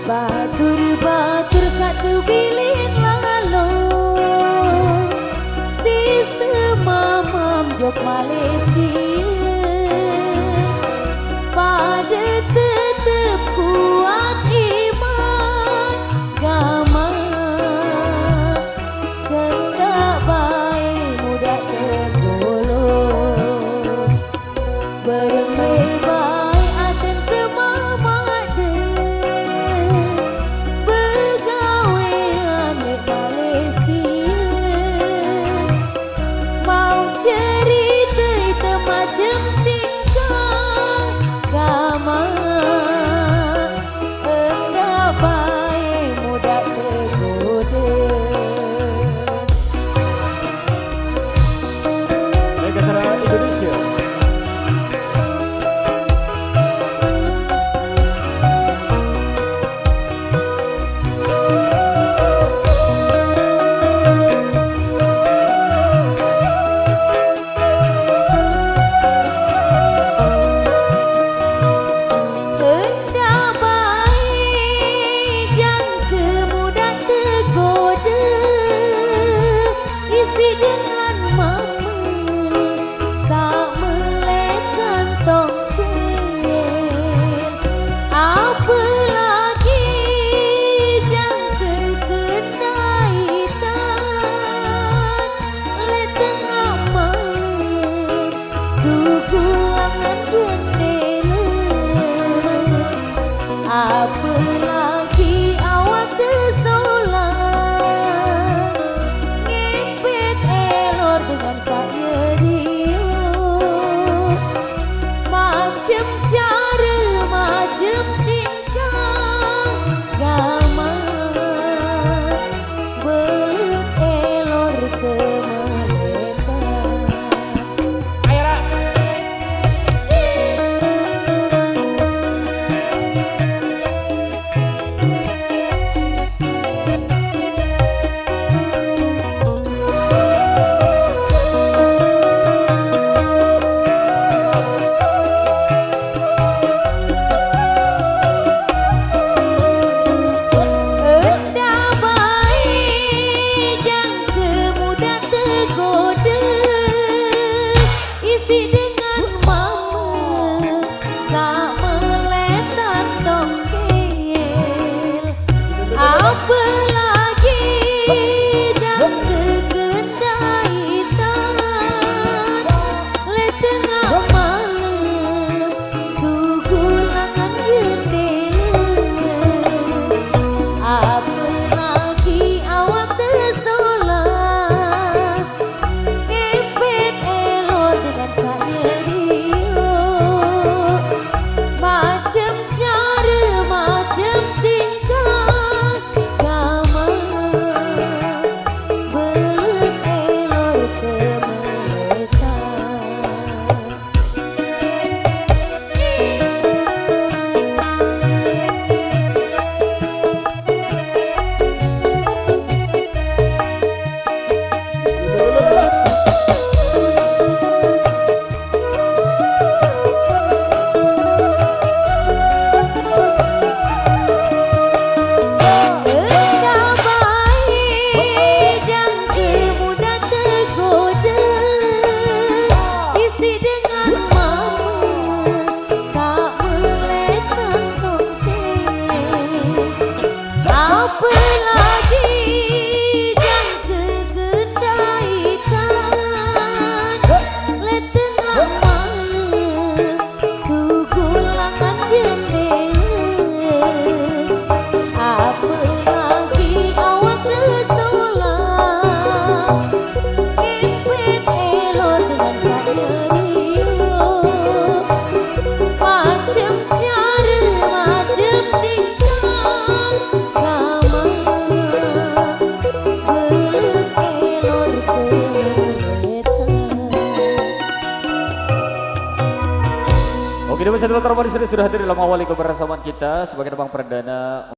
Batur-batur satu bilin lalu sistem mamam jok Malaysia pada tetep kuat iman gama kendak baik mudah tergolong bermei baik akan semangat bergawean di Malaysia mau cerita itu macam tingkah gama enggak baik mudah tergoda. Negara Indonesia. Enggak baik jangka mudah tergoda isi dengan mama tak melekan tongkel apalagi jangka kenaitan le tengah malam suku angan jendela apalagi awak tersolat ngepet elor dengan saya dia macam cara macam tingkah gama belum elor ke mereka. Enggak baik jangka mudah tergoda isi dengan mama tak meletak tongkel apalagi jangka kendaitan le tengah malam sugulangan jendela apalagi awak tersolat ngepet elor dengan saya dia macam cara macam tingkah gama belum elor ke mereka. Enggak baik jangka mudah tergoda isi dengan mama tak meletak tongkel apalagi jangka kendaitan le tengah malam sugulangan jendela apalagi awak tersolat ngepet elor dengan saya dia macam cara macam tingkah gama belum elor ke mereka. Oke, demikian dulu terima kasih sudah hadir dalam awal kebersamaan kita sebagai abang perdana.